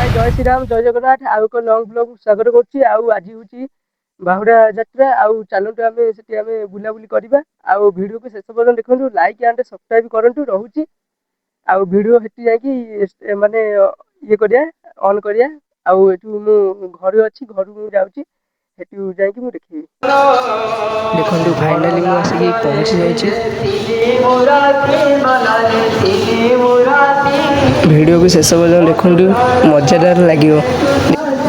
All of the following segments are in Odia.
जय श्रीराम जय जगन्नाथ आउ एक लंग ब्लॉग स्वागत करुच्ची आज हूँ बाहुड़ा यात्रा आउ चलतु आम से बुलाबुली करवा आउ वीडियो को शेष पर्यटन देखो लाइक एंड सब्सक्राइब करूँ रोचे आउ वीडियो हेटी जाकि माने ये करिया ऑन करिया आउ एठू मु घर अच्छी घर मु जाउची हेटू जाकि मु देखिबी देखंतु फाइनली मु आसी पहुंची जाइची वीडियो को शेष पर्यटन देखो मजादार लगे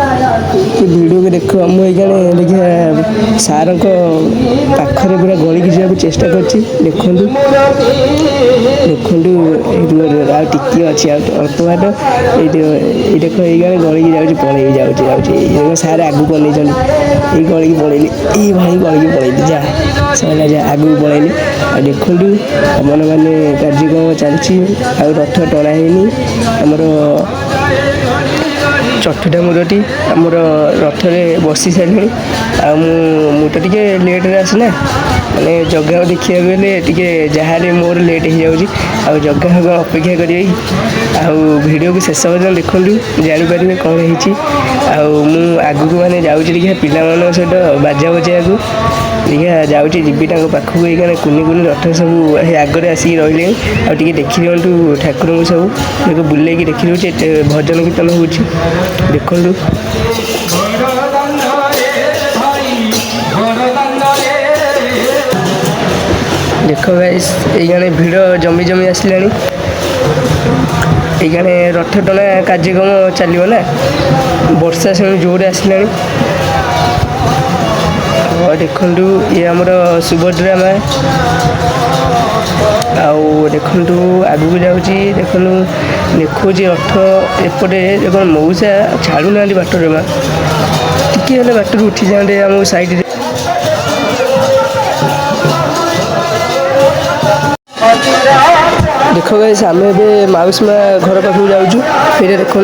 वीडियो को देख मुझे देखिए सार पाखरे पूरा गलिक जावाक चेष्टा कर देखु टी अच्छी अल्प बाट ये देख ये गलिक जाऊँगी पलि जाऊँगी सार आगू पलि ये गलिक पलैली ये भाई गलिक पलैली जा सरला जा आगू पलैली देखु मन मैंने कार्यक्रम चलती रथ टणा आमर चतुर्था मूर्ति आमर रथ में बसी सारे तो टे लेट्रे आसना मैंने जगह देखा गले जहाँ मोर लेट हो जगह अपेक्षा करें वीडियो को शेष पर्यटन देखूँ जापारे कौन हो आगू मैंने जाऊँ पिला सहित बाजा बजा को देखा जाऊँगी जीवी पाखक ये कुनि कुनि रथ सब आगे आसिक रही आगे देखी दिंटू ठाकुर को सब बुले देखी दूचे भजन कीर्तन हो देखु देख गाइस ये भिड़ जमी जमी आसला ये रथ टणा कार्यक्रम चलो ना वर्षा से जोरे आसला देखु ये आमर सुभद्रा माँ आउ देखु आगू जाऊँगी देखु देखुच रथ एपटे देख मऊसा छाड़ू ना बाटर माँ टी बाटर उठी जाते आम साइड देख गाइस आम ए माउसी माँ घर पाखक जाऊँ ये देखु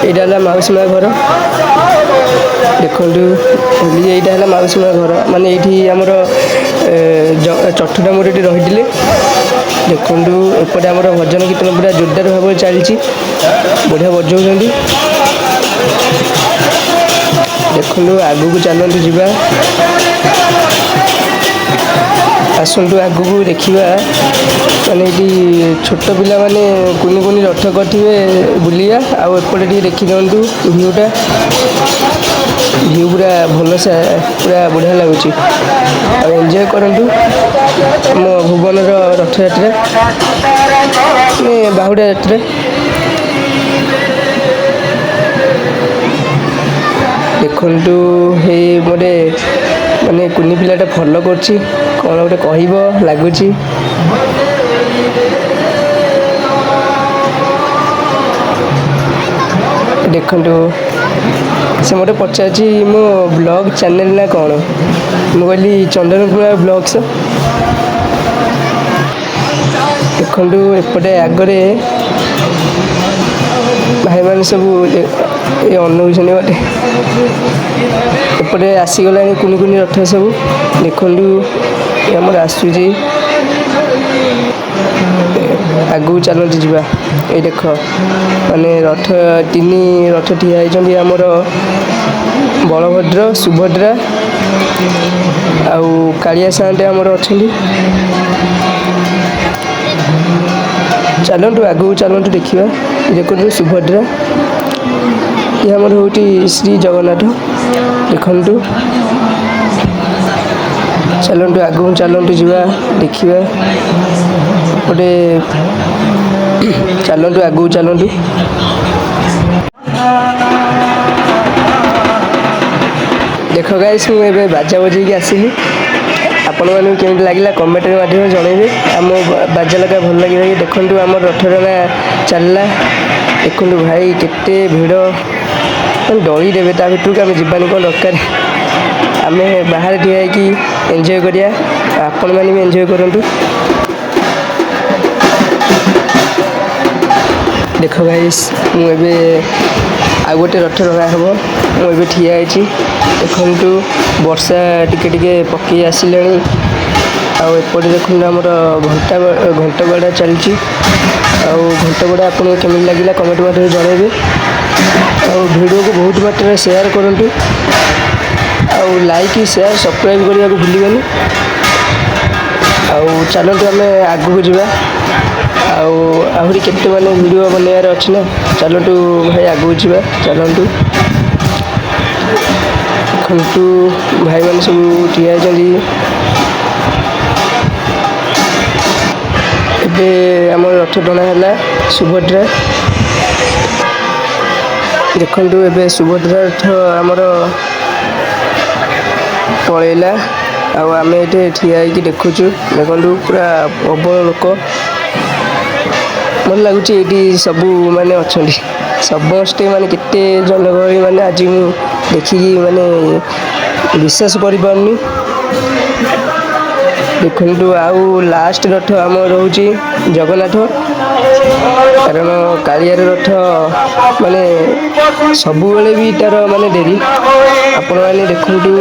यहाँ माउसी माँ घर देखु यहाँ माउसी माँ घर माने ये आमर चतुर्था मूर्ति रही देखु एपटे आमर भजन कीर्तन पूरा जोरदार भाव चलती बढ़िया बजाऊँ देखु आगू को चलतु जा आसतु आगू को देखा माने ये छोट पिला माने कुनि कुनि रथ करेंगे बुलिया आउपटे देखी दिंतु भ्यूटा भ्यू पूरा भल से पूरा बढ़िया लगुच एंजॉय करंतु आम भुवन रथ यात्रा बाहुड़ा यात्रा देखु हे मोटे माने कुनि पिलाटा फॉलो करछि कौन गोटे कह लगुच देखु से मत पचार मो ब्लॉग चैनल ना कौन मु कहली चंदनपुरा ब्लॉग्स देखु एपटे आगरे भाई मान सब ये अनौन बाटे एपटे आसीगला कुनि कुनि रथ सब देखु आमर आसूची आगू चलती जा ये देख माने रथ तीन रथ ठिया होती आमर बलभद्र सुभद्रा आउ कालिया साँटे आमर अच्छा चलतु आगू चलतु देखा देखु सुभद्रा ये आमर हूँ श्री जगन्नाथ देखु चलतु आगू चलतु जा देखा गोटे चलतु आगू चलतु देख गाइस मुझे बाजा बजेकी आसिली आपण मैंने केमी लगे कमेंट माध्यम जनइबे आम बाजा लगा भल लगे देखु आम रथ टणा चलला देखु भाई केते भिड़ डरी देवे ता भर आम जीवानी कौन दरकार आम बाहर ठिया कि एंजॉय करिया आपण मैंने भी एंजॉय करूँ देख गाइस मुझे आ गोटे रथ टणा हम मुझे ठिया देखु वर्षा टिके पकई आसिले आउपटे देखु आमर घंटा बड़ा चलती घंटा बड़ा आपको केमी लगे कमेंट माध्यम जनइबे ଭିଡ଼ିଓକୁ ବହୁତ ମାତ୍ରାରେ ସେୟାର କରନ୍ତୁ ଆଉ ଲାଇକ୍ ସେୟାର ସବସ୍କ୍ରାଇବ୍ କରିବାକୁ ଭୁଲିବେନି। ଆଉ ଚାଲନ୍ତୁ ଆମେ ଆଗକୁ ଯିବା ଆଉ ଆହୁରି କେତେ ମାନେ ଭିଡ଼ିଓ ବନେଇବାର ଅଛି ନା। ଚାଲନ୍ତୁ ଭାଇ ଆଗକୁ ଯିବା ଚାଲନ୍ତୁ। ଦେଖନ୍ତୁ ଭାଇମାନେ ସବୁ ଠିଆ ହେଇଛନ୍ତି। ଏବେ ଆମର ରଥ ଟଣା ହେଲା ସୁଭଦ୍ରା। ଦେଖନ୍ତୁ ଏବେ ସୁଭଦ୍ରା ରଥ ଆମର ପଳେଇଲା ଆଉ ଆମେ ଏଠି ଠିଆ ହେଇକି ଦେଖୁଛୁ। ଦେଖନ୍ତୁ ପୁରା ପ୍ରବଳ ଲୋକ, ଭଲ ଲାଗୁଛି ଏଇଠି ସବୁ ମାନେ ଅଛନ୍ତି ସମସ୍ତେ ମାନେ କେତେ ଜନଗହଳି ମାନେ ଆଜି ମୁଁ ଦେଖିକି ମାନେ ବିଶ୍ୱାସ କରିପାରୁନି। ଦେଖନ୍ତୁ ଆଉ ଲାଷ୍ଟ ରଥ ଆମର ରହୁଛି ଜଗନ୍ନାଥ, କାରଣ କାଳିଆର ରଥ ମାନେ ସବୁବେଳେ ବି ତାର ମାନେ ଡେରି। ଆପଣମାନେ ଦେଖନ୍ତୁ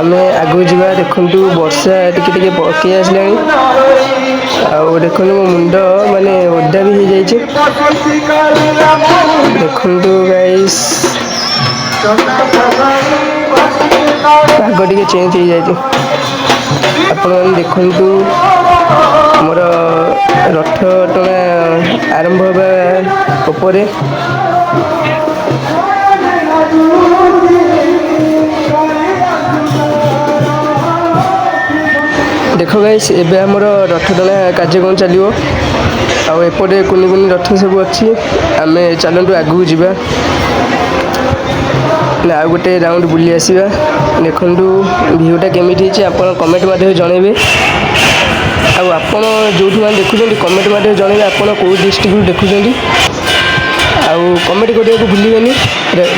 ଆମେ ଆଗକୁ ଯିବା। ଦେଖନ୍ତୁ ବର୍ଷା ଟିକେ ଟିକେ ପକେଇ ଆସିଲାଣି ଆଉ ଦେଖନ୍ତୁ ମୋ ମୁଣ୍ଡ ମାନେ ଓଦା ବି ହେଇଯାଇଛି। ଦେଖନ୍ତୁ ଗାଇସ୍ ପାଗ ଟିକେ ଚେଞ୍ଜ ହେଇଯାଇଛି। ଆପଣମାନେ ଦେଖନ୍ତୁ ଆମର ରଥ ଟଣା ଆରମ୍ଭ ହେବା ଉପରେ। ଦେଖ ଗାଇସ୍ ଏବେ ଆମର ରଥ ଟଣା କାର୍ଯ୍ୟକ୍ରମ ଚାଲିବ ଆଉ ଏପଟେ କୁନି କୁନି ରଥ ସବୁ ଅଛି। ଆମେ ଚାଲନ୍ତୁ ଆଗକୁ ଯିବା ନା ଆଉ ଗୋଟେ ରାଉଣ୍ଡ ବୁଲି ଆସିବା। ଦେଖନ୍ତୁ ଭିୟୁଟା କେମିତି ହେଇଛି ଆପଣ କମେଣ୍ଟ ମାଧ୍ୟମରେ ଜଣାଇବେ। ଆଉ ଆପଣ ଯେଉଁଠୁ ମାନେ ଦେଖୁଛନ୍ତି କମେଣ୍ଟ ମାଧ୍ୟମରେ ଜଣାଇବେ ଆପଣ କେଉଁ ଡିଷ୍ଟ୍ରିକ୍ଟରୁ ଦେଖୁଛନ୍ତି। ଆଉ କମେଣ୍ଟ କରିବାକୁ ଭୁଲିବେନି।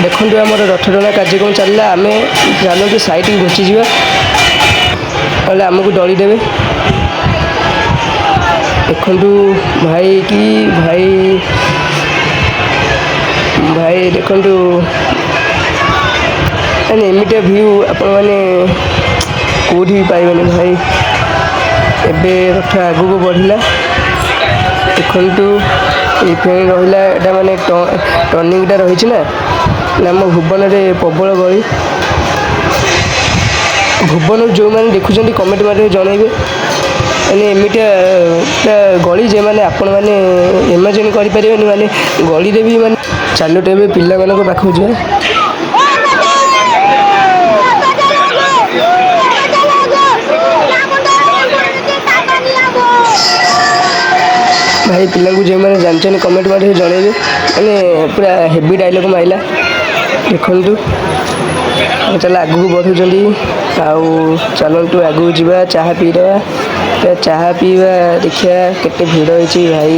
ଦେଖନ୍ତୁ ଆମର ରଥ ଟଣା କାର୍ଯ୍ୟକ୍ରମ ଚାଲିଲା। ଆମେ ଚାଲନ୍ତୁ ସାଇଡ଼୍କୁ ଘୁଞ୍ଚିଯିବା ନହେଲେ ଆମକୁ ଦଳି ଦେବେ। ଦେଖନ୍ତୁ ଭାଇ କି ଭାଇ ଭାଇ ଦେଖନ୍ତୁ ମାନେ ଏମିତିଆ ଭ୍ୟୁ ଆପଣମାନେ କେଉଁଠି ବି ପାଇବେନି ଭାଇ। ଏବେ ରଥ ଆଗକୁ ବଢ଼ିଲା। ଦେଖନ୍ତୁ ଏଇ ଫେଣି ରହିଲା ଏଇଟା ମାନେ ଟର୍ଣ୍ଣିଂଟା ରହିଛି ନା ଆମ ଭୁବନରେ ପ୍ରବଳ ଗଳି। ଭୁବନରୁ ଯେଉଁମାନେ ଦେଖୁଛନ୍ତି କମେଣ୍ଟ ମାଧ୍ୟମରେ ଜଣାଇବେ। ମାନେ ଏମିତିଆ ଗଳି ଯେ ମାନେ ଆପଣମାନେ ଇମାଜିନ୍ କରିପାରିବେନି। ମାନେ ଗଳିରେ ବି ମାନେ ଚାଲନ୍ତୁ ଏବେ ପିଲାମାନଙ୍କ ପାଖକୁ ଯିବା। ଭାଇ ପିଲାଙ୍କୁ ଯେଉଁମାନେ ଜାଣିଛନ୍ତି କମେଣ୍ଟ ମାଧ୍ୟମରେ ଜଣାଇବେ। ମାନେ ପୁରା ହେଭି ଡାଇଲଗ୍ ମାଇଲା। ଦେଖନ୍ତୁ ଚାଲ ଆଗକୁ ବଢ଼ୁଛନ୍ତି ଆଉ ଚାଲନ୍ତୁ ଆଗକୁ ଯିବା ଚାହା ପିଇଦେବା। ଚାହା ପିଇବା ଦେଖିବା କେତେ ଭିଡ଼ ହେଇଛି। ଭାଇ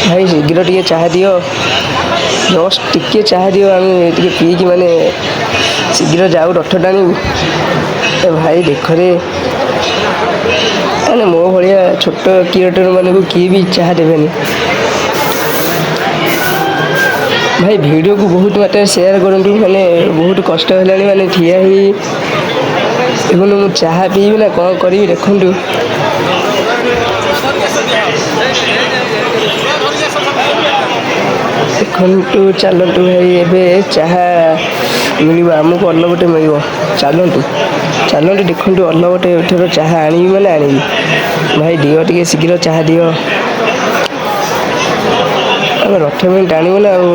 ଭାଇ ଶୀଘ୍ର ଟିକେ ଚାହା ଦିଅ, ଜଷ୍ଟ ଟିକେ ଚାହା ଦିଅ ଆମେ ଟିକେ ପିଇକି ମାନେ ଶୀଘ୍ର ଯାଉ ରଥ ଟାଣିବୁ। ଭାଇ ଦେଖରେ ମାନେ ମୋ ଭଳିଆ ଛୋଟ କ୍ରିଏଟର ମାନଙ୍କୁ କିଏ ବି ଚାହା ଦେବେନି। ଭାଇ ଭିଡ଼ିଓକୁ ବହୁତ ମାତ୍ରାରେ ସେୟାର କରନ୍ତୁ। ମାନେ ବହୁତ କଷ୍ଟ ହେଲାଣି ମାନେ ଠିଆ ହେଇ ଦେଖନ୍ତୁ ମୁଁ ଚାହା ପିଇବି ନା କ'ଣ କରିବି। ଦେଖନ୍ତୁ ଦେଖନ୍ତୁ ଚାଲନ୍ତୁ ଭାଇ ଏବେ ଚାହା ମିଳିବ ଆମକୁ ଅଲଗଟେ ମିଳିବ। ଚାଲନ୍ତୁ ଚାଲନ୍ତୁ ଦେଖନ୍ତୁ ଅଲଗଟେ ଏଥର ଚାହା ଆଣିବି ମାନେ ଆଣିବି। ଭାଇ ଦିଅ ଟିକେ ଶୀଘ୍ର ଚାହା ଦିଅ। ଆମେ ରଥ ପାଇଁ ଟାଣିବୁ ନା ଆଉ।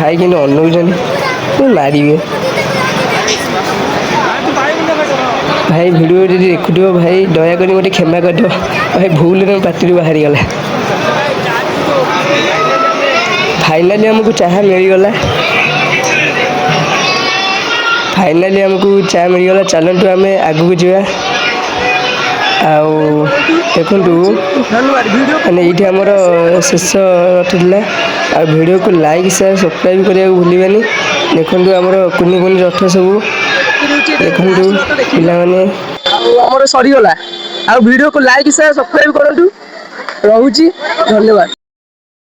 ଭାଇ କିନ୍ତୁ ଅନଉଛନ୍ତି ମାରିବେ। ଭାଇ ଭିଡ଼ିଓ ଯଦି ଦେଖୁଥିବ ଭାଇ ଦୟାକରି ମୋତେ କ୍ଷମା କରିଦିଅ। ଭାଇ ଭୁଲରେ ମୋ ପାଟିରୁ ବାହାରିଗଲା। ଫାଇନାଲି ଆମକୁ ଚାହା ମିଳିଗଲା। ଫାଇନାଲି ଆମକୁ ଚାହା ମିଳିଗଲା। ଚାଲନ୍ତୁ ଆମେ ଆଗକୁ ଯିବା। ଆଉ ଦେଖନ୍ତୁ ମାନେ ଏଇଠି ଆମର ଶେଷ ରଥ ଥିଲା। ଆଉ ଭିଡ଼ିଓକୁ ଲାଇକ୍ ସେୟାର ସବସ୍କ୍ରାଇବ୍ କରିବାକୁ ଭୁଲିବେନି। ଦେଖନ୍ତୁ ଆମର କୁନି କୁନି ରଥ ସବୁ ଦେଖନ୍ତୁ ପିଲାମାନେ। ଆଉ ଆମର ସରିଗଲା। ଆଉ ଭିଡ଼ିଓକୁ ଲାଇକ୍ ସେୟାର ସବସ୍କ୍ରାଇବ୍ କରନ୍ତୁ। ରହୁଛି ଧନ୍ୟବାଦ।